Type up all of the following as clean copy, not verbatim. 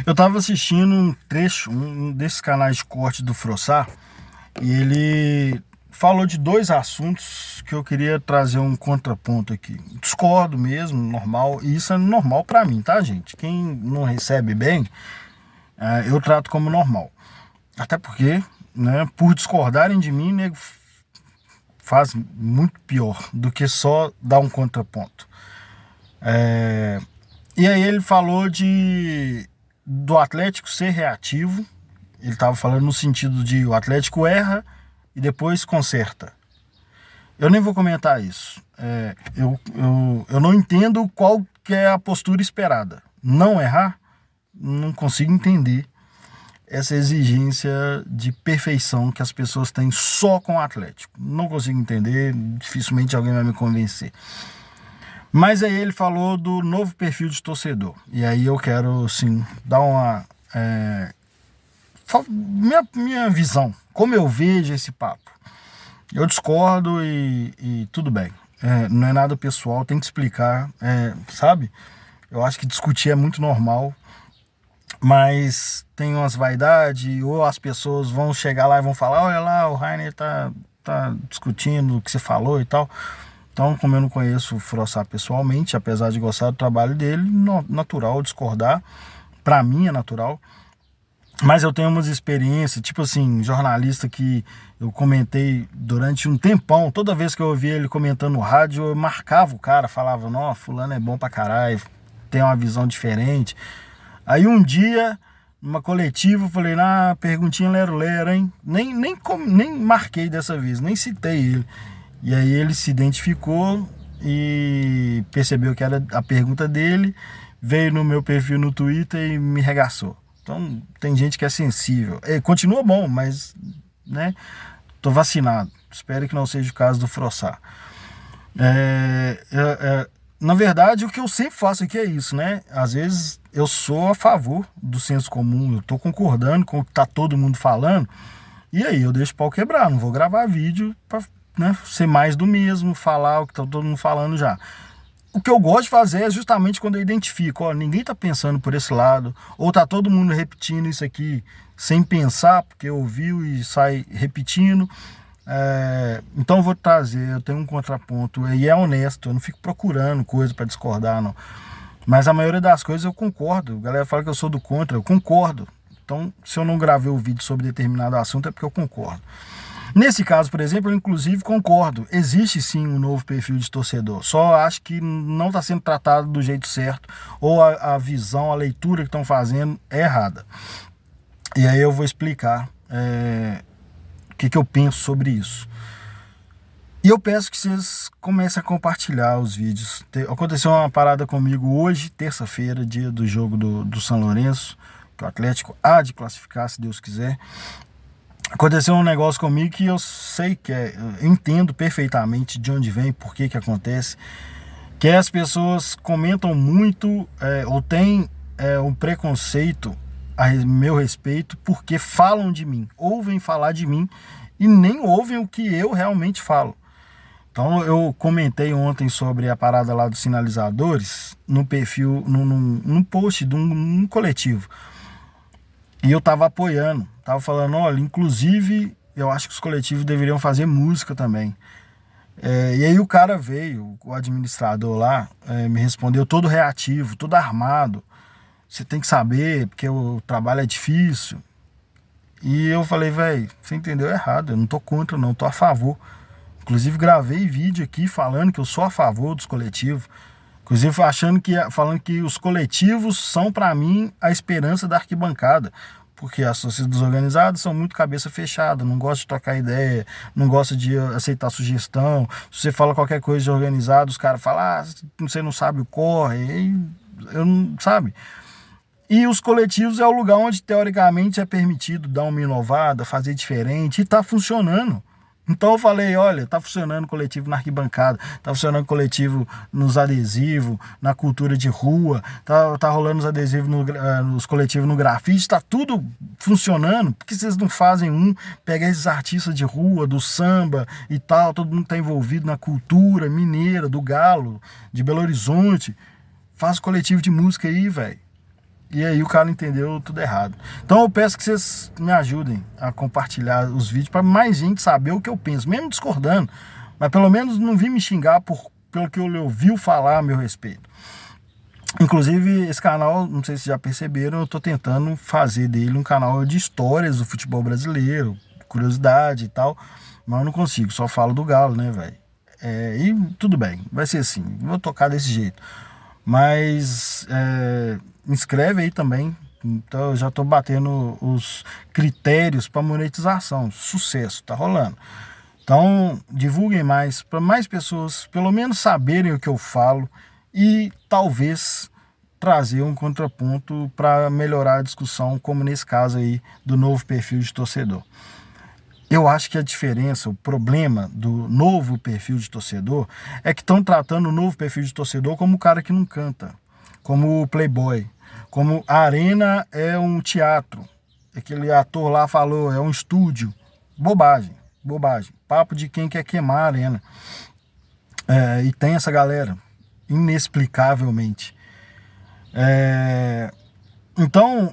Eu tava assistindo um trecho, um desses canais de corte do Frossar, e ele falou de dois assuntos que eu queria trazer um contraponto aqui. Discordo mesmo, normal, e isso é normal pra mim, tá, gente? Quem não recebe bem, eu trato como normal. Até porque, né, por discordarem de mim, nego faz muito pior do que só dar um contraponto. E aí ele falou do Atlético ser reativo. Ele estava falando no sentido de o Atlético erra e depois conserta. Eu nem vou comentar isso. Eu não entendo qual que é a postura esperada. Não errar, não consigo entender essa exigência de perfeição que as pessoas têm só com o Atlético. Não consigo entender, dificilmente alguém vai me convencer. Mas aí ele falou do novo perfil de torcedor. E aí eu quero, sim, dar uma... minha visão, como eu vejo esse papo. Eu discordo e tudo bem. Não é nada pessoal, tem que explicar, sabe? Eu acho que discutir é muito normal, mas tem umas vaidades, ou as pessoas vão chegar lá e vão falar, olha lá, o Rainer tá discutindo o que você falou e tal. Então, como eu não conheço o Frossar pessoalmente, apesar de gostar do trabalho dele, natural discordar, pra mim é natural. Mas eu tenho umas experiências, tipo assim, jornalista que eu comentei durante um tempão, toda vez que eu ouvia ele comentando no rádio, eu marcava o cara, falava, não, fulano é bom pra caralho, tem uma visão diferente. Aí um dia, numa coletiva, eu falei, perguntinha lero-lero, hein? Nem marquei dessa vez, nem citei ele. E aí ele se identificou e percebeu que era a pergunta dele, veio no meu perfil no Twitter e me regaçou. Então tem gente que é sensível. Continua bom, mas, né, tô vacinado. Espero que não seja o caso do Frossar. Na verdade, o que eu sempre faço aqui é isso, né? Às vezes eu sou a favor do senso comum, eu tô concordando com o que tá todo mundo falando, e aí eu deixo o pau quebrar, não vou gravar vídeo pra, né, ser mais do mesmo, falar o que tá todo mundo falando já. O que eu gosto de fazer é justamente quando eu identifico, ó, ninguém tá pensando por esse lado, ou tá todo mundo repetindo isso aqui sem pensar, porque ouviu e sai repetindo. Então eu vou trazer, eu tenho um contraponto, e é honesto, eu não fico procurando coisa para discordar, não. Mas a maioria das coisas eu concordo. A galera fala que eu sou do contra, eu concordo. Então, se eu não gravei o vídeo sobre determinado assunto, é porque eu concordo. Nesse caso, por exemplo, eu inclusive concordo. Existe sim um novo perfil de torcedor. Só acho que não está sendo tratado do jeito certo, ou a visão, a leitura que estão fazendo é errada. E aí eu vou explicar o que eu penso sobre isso. E eu peço que vocês comecem a compartilhar os vídeos. Aconteceu uma parada comigo hoje, terça-feira, dia do jogo do São Lourenço, que o Atlético há de classificar, se Deus quiser. Aconteceu um negócio comigo que eu sei que eu entendo perfeitamente de onde vem, por que acontece, que as pessoas comentam muito ou têm um preconceito a meu respeito porque falam de mim, ouvem falar de mim e nem ouvem o que eu realmente falo. Então eu comentei ontem sobre a parada lá dos sinalizadores no perfil, num post de um coletivo. E eu tava apoiando, tava falando, olha, inclusive eu acho que os coletivos deveriam fazer música também. E aí o cara veio, o administrador lá, me respondeu todo reativo, todo armado. Você tem que saber, porque o trabalho é difícil. E eu falei, velho, você entendeu errado, eu não tô contra não, tô a favor. Inclusive gravei vídeo aqui falando que eu sou a favor dos coletivos. Inclusive falando que os coletivos são para mim a esperança da arquibancada. Porque as torcidas organizadas são muito cabeça fechada, não gostam de trocar ideia, não gostam de aceitar sugestão. Se você fala qualquer coisa de organizado, os caras falam, você não sabe o corre, eu não, sabe? E os coletivos é o lugar onde teoricamente é permitido dar uma inovada, fazer diferente, e tá funcionando. Então eu falei, olha, tá funcionando coletivo na arquibancada, tá funcionando coletivo nos adesivos, na cultura de rua, tá rolando os adesivos nos coletivos no grafite, tá tudo funcionando. Por que vocês não fazem pega esses artistas de rua, do samba e tal, todo mundo tá envolvido na cultura mineira, do Galo, de Belo Horizonte, faz coletivo de música aí, velho. E aí o cara entendeu tudo errado. Então eu peço que vocês me ajudem a compartilhar os vídeos para mais gente saber o que eu penso, mesmo discordando, mas pelo menos não vir me xingar pelo que eu ouviu falar a meu respeito. Inclusive esse canal, não sei se já perceberam, eu estou tentando fazer dele um canal de histórias do futebol brasileiro, curiosidade e tal, mas eu não consigo, só falo do Galo, né, velho? E tudo bem, vai ser assim, vou tocar desse jeito. Mas me inscreve aí também. Então eu já tô batendo os critérios para monetização. Sucesso, tá rolando. Então divulguem mais, para mais pessoas pelo menos saberem o que eu falo e talvez trazer um contraponto para melhorar a discussão, como nesse caso aí do novo perfil de torcedor. Eu acho que a diferença, o problema do novo perfil de torcedor é que estão tratando o novo perfil de torcedor como o cara que não canta, como o playboy, como a arena é um teatro. Aquele ator lá falou, é um estúdio. Bobagem, bobagem. Papo de quem quer queimar a arena. E tem essa galera, inexplicavelmente. Então...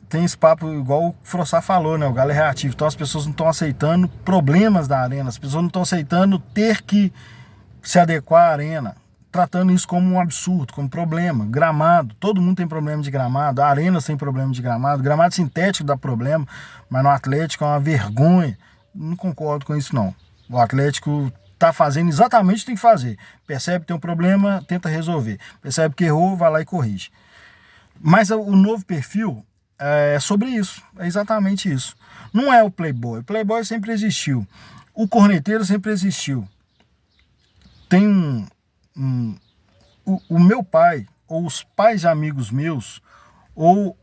tem esse papo igual o Frossá falou, né? O Galo é reativo. Então as pessoas não estão aceitando problemas da arena. As pessoas não estão aceitando ter que se adequar à arena. Tratando isso como um absurdo, como problema. Gramado. Todo mundo tem problema de gramado. A arena tem problema de gramado. Gramado sintético dá problema. Mas no Atlético é uma vergonha. Não concordo com isso, não. O Atlético tá fazendo exatamente o que tem que fazer. Percebe que tem um problema, tenta resolver. Percebe que errou, vai lá e corrige. Mas o novo perfil... é sobre isso, é exatamente isso. Não é o playboy, o playboy sempre existiu, o corneteiro sempre existiu. Tem o meu pai, ou os pais de amigos meus, ou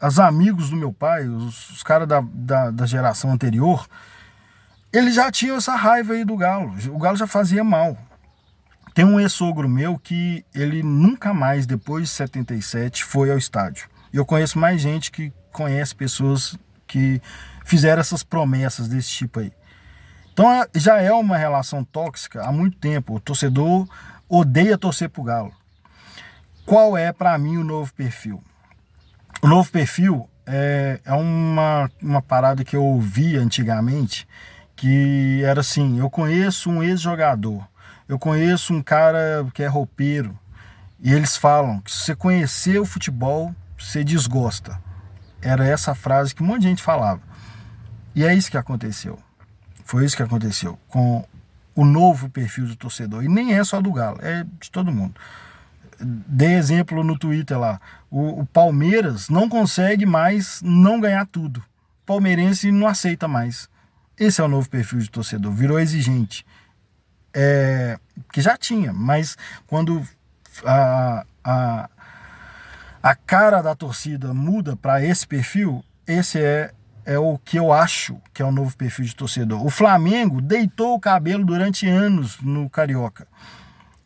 as amigos do meu pai, os caras da geração anterior, eles já tinham essa raiva aí do Galo, o Galo já fazia mal. Tem um ex-sogro meu que ele nunca mais, depois de 77, foi ao estádio. E eu conheço mais gente que conhece pessoas que fizeram essas promessas desse tipo aí. Então já é uma relação tóxica há muito tempo. O torcedor odeia torcer pro Galo. Qual é para mim o novo perfil? O novo perfil é uma parada que eu ouvia antigamente, que era assim, eu conheço um ex-jogador, eu conheço um cara que é roupeiro, e eles falam que se você conhecer o futebol, você desgosta. Era essa frase que um monte de gente falava. E é isso que aconteceu. Foi isso que aconteceu com o novo perfil do torcedor. E nem é só do Galo, é de todo mundo. Dei exemplo no Twitter lá. O Palmeiras não consegue mais não ganhar tudo. O palmeirense não aceita mais. Esse é o novo perfil de torcedor. Virou exigente. Que já tinha, mas quando a cara da torcida muda para esse perfil, esse é o que eu acho que é o novo perfil de torcedor. O Flamengo deitou o cabelo durante anos no Carioca.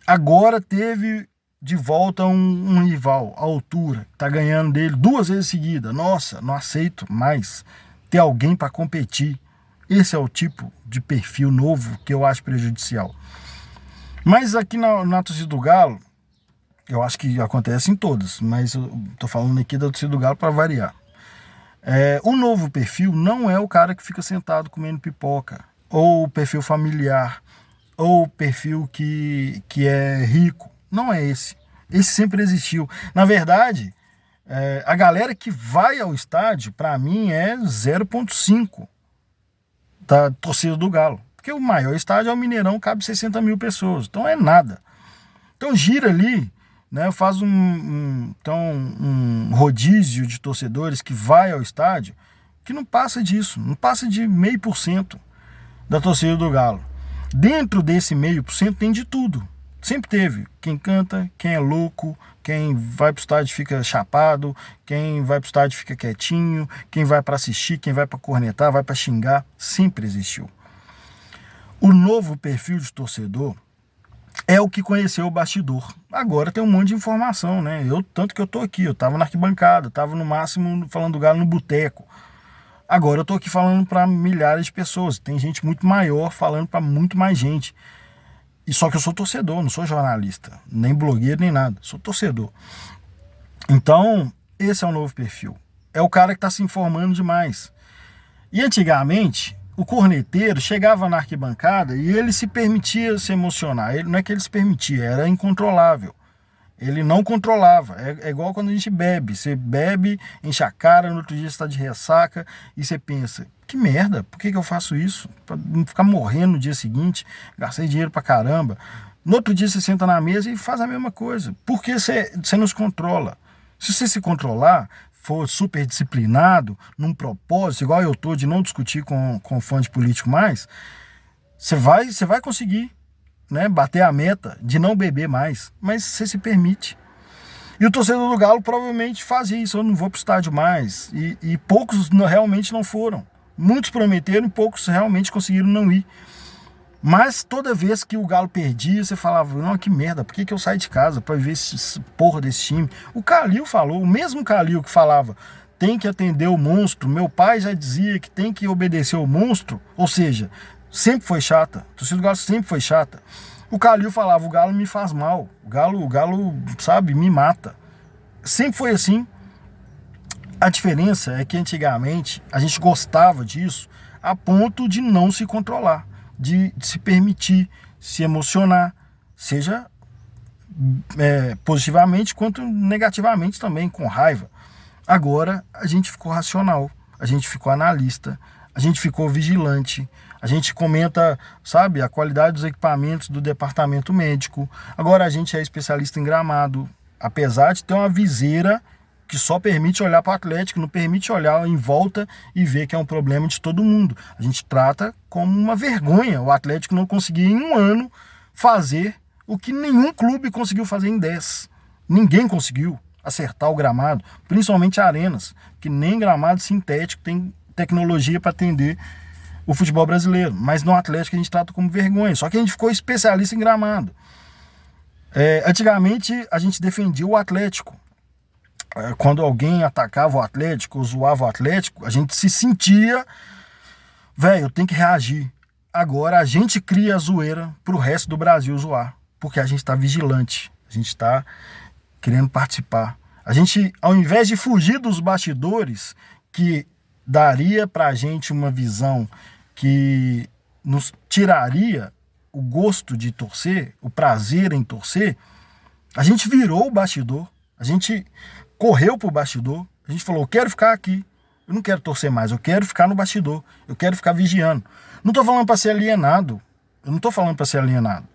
Agora teve de volta um rival, a altura, tá ganhando dele 2 vezes seguida. Nossa, não aceito mais ter alguém para competir. Esse é o tipo de perfil novo que eu acho prejudicial. Mas aqui na torcida do Galo, eu acho que acontece em todas, mas eu tô falando aqui da torcida do Galo para variar. O novo perfil não é o cara que fica sentado comendo pipoca, ou o perfil familiar, ou o perfil que é rico. Não é esse. Esse sempre existiu. Na verdade, a galera que vai ao estádio, para mim, é 0,5 da torcida do Galo. Porque o maior estádio é o Mineirão, cabe 60 mil pessoas. Então é nada. Então gira ali, né, faz um rodízio de torcedores que vai ao estádio, que não passa disso, não passa de 0,5% da torcida do Galo. Dentro desse 0,5% tem de tudo. Sempre teve. Quem canta, quem é louco, quem vai pro estádio fica chapado, quem vai pro estádio fica quietinho, quem vai para assistir, quem vai para cornetar, vai para xingar. Sempre existiu. O novo perfil de torcedor é o que conheceu o bastidor. Agora tem um monte de informação, né? Tanto que eu tô aqui, eu tava na arquibancada, tava no máximo falando do Galo no boteco. Agora eu tô aqui falando para milhares de pessoas. Tem gente muito maior falando para muito mais gente. E só que eu sou torcedor, não sou jornalista, nem blogueiro, nem nada. Sou torcedor. Então, esse é o novo perfil. É o cara que está se informando demais. E antigamente, o corneteiro chegava na arquibancada e ele se permitia se emocionar. Ele, não é que ele se permitia, era incontrolável. Ele não controlava. É igual quando a gente bebe. Você bebe, enche a cara, no outro dia você está de ressaca e você pensa, que merda, por que eu faço isso? Pra não ficar morrendo no dia seguinte, gastei dinheiro pra caramba. No outro dia você senta na mesa e faz a mesma coisa. Porque você não se controla. Se você se controlar, for super disciplinado, num propósito, igual eu tô, de não discutir com fã de político mais, você vai conseguir, né, bater a meta de não beber mais, mas você se permite. E o torcedor do Galo provavelmente faz isso, eu não vou pro estádio mais. E poucos realmente não foram. Muitos prometeram e poucos realmente conseguiram não ir. Mas toda vez que o Galo perdia, você falava, não, que merda, por que eu saio de casa para ver esse porra desse time? O Calil falou, o mesmo Calil que falava, tem que atender o monstro, meu pai já dizia que tem que obedecer o monstro, ou seja, sempre foi chata, a torcida do Galo sempre foi chata. O Calil falava, o Galo me faz mal, o Galo, sabe, me mata. Sempre foi assim. A diferença é que antigamente a gente gostava disso a ponto de não se controlar, de se permitir, se emocionar, seja positivamente quanto negativamente também, com raiva. Agora a gente ficou racional, a gente ficou analista, a gente ficou vigilante, a gente comenta, sabe, a qualidade dos equipamentos do departamento médico. Agora a gente é especialista em gramado, apesar de ter uma viseira que só permite olhar para o Atlético, não permite olhar em volta e ver que é um problema de todo mundo. A gente trata como uma vergonha o Atlético não conseguir em um ano fazer o que nenhum clube conseguiu fazer em 10. Ninguém conseguiu acertar o gramado, principalmente arenas, que nem gramado sintético tem tecnologia para atender o futebol brasileiro. Mas no Atlético a gente trata como vergonha, só que a gente ficou especialista em gramado. Antigamente a gente defendia o Atlético. Quando alguém atacava o Atlético, ou zoava o Atlético, a gente se sentia, velho, eu tenho que reagir. Agora a gente cria a zoeira pro resto do Brasil zoar, porque a gente tá vigilante, a gente tá querendo participar. A gente, ao invés de fugir dos bastidores, que daria pra gente uma visão que nos tiraria o gosto de torcer, o prazer em torcer, a gente virou o bastidor, a gente correu pro bastidor, a gente falou, eu quero ficar aqui, eu não quero torcer mais, eu quero ficar no bastidor, eu quero ficar vigiando. Não tô falando para ser alienado, eu não tô falando para ser alienado.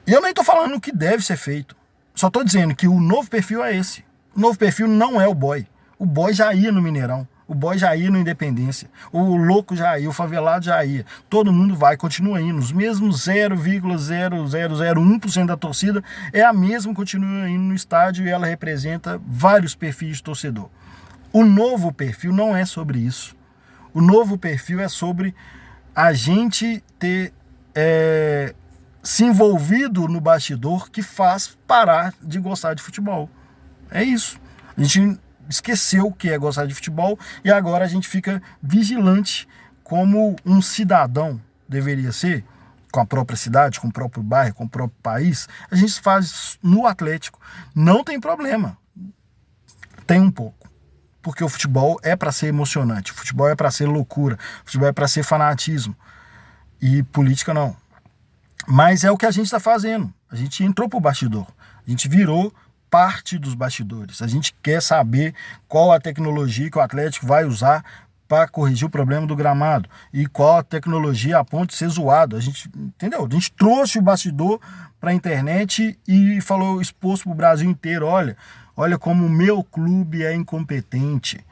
E eu nem tô falando o que deve ser feito, só tô dizendo que o novo perfil é esse. O novo perfil não é o boy já ia no Mineirão, o boy já ia no Independência, o louco já ia, o favelado já ia, todo mundo vai, continua indo, os mesmos 0,0001% da torcida é a mesma, continua indo no estádio e ela representa vários perfis de torcedor. O novo perfil não é sobre isso. O novo perfil é sobre a gente ter se envolvido no bastidor que faz parar de gostar de futebol. É isso. A gente esqueceu o que é gostar de futebol e agora a gente fica vigilante como um cidadão deveria ser, com a própria cidade, com o próprio bairro, com o próprio país. A gente faz no Atlético. Não tem problema. Tem um pouco. Porque o futebol é para ser emocionante, o futebol é para ser loucura, o futebol é para ser fanatismo. E política não. Mas é o que a gente está fazendo. A gente entrou pro bastidor. A gente virou parte dos bastidores. A gente quer saber qual a tecnologia que o Atlético vai usar para corrigir o problema do gramado e qual a tecnologia a ponto de ser zoado. A gente, entendeu? A gente trouxe o bastidor para a internet e falou, expôs para o Brasil inteiro, olha como o meu clube é incompetente.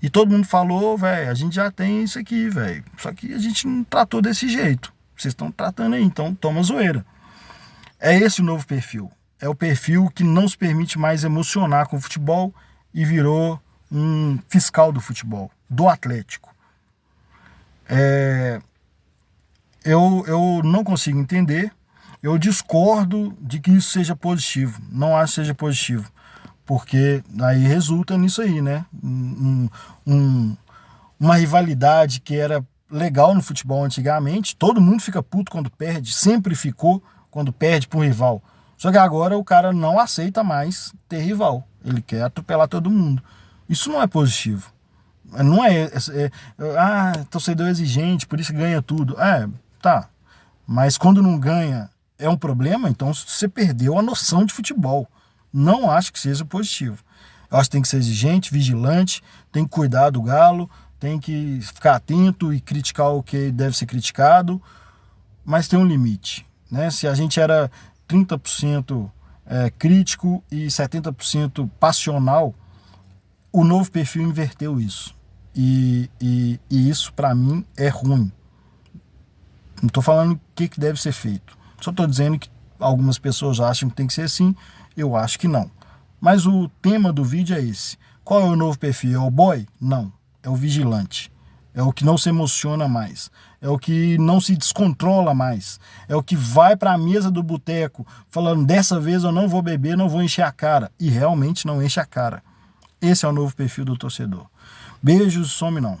E todo mundo falou, velho, a gente já tem isso aqui, velho. Só que a gente não tratou desse jeito. Vocês estão tratando aí, então toma zoeira. É esse o novo perfil. É o perfil que não se permite mais emocionar com o futebol e virou um fiscal do futebol, do Atlético. Eu não consigo entender, eu discordo de que isso seja positivo, não acho que seja positivo, porque aí resulta nisso aí, né? Uma rivalidade que era legal no futebol antigamente, todo mundo fica puto quando perde, sempre ficou quando perde para um rival. Só que agora o cara não aceita mais ter rival. Ele quer atropelar todo mundo. Isso não é positivo. Não torcedor exigente, por isso ganha tudo. Tá. Mas quando não ganha é um problema, então você perdeu a noção de futebol. Não acho que seja positivo. Eu acho que tem que ser exigente, vigilante, tem que cuidar do galo, tem que ficar atento e criticar o que deve ser criticado, mas tem um limite, né? Se a gente era 30% crítico e 70% passional, o novo perfil inverteu isso. E isso, para mim, é ruim. Não estou falando o que deve ser feito. Só estou dizendo que algumas pessoas acham que tem que ser assim, eu acho que não. Mas o tema do vídeo é esse. Qual é o novo perfil? É o boy? Não. É o vigilante. É o que não se emociona mais. É o que não se descontrola mais. É o que vai para a mesa do boteco falando, dessa vez eu não vou beber, não vou encher a cara. E realmente não enche a cara. Esse é o novo perfil do torcedor. Beijos, some não.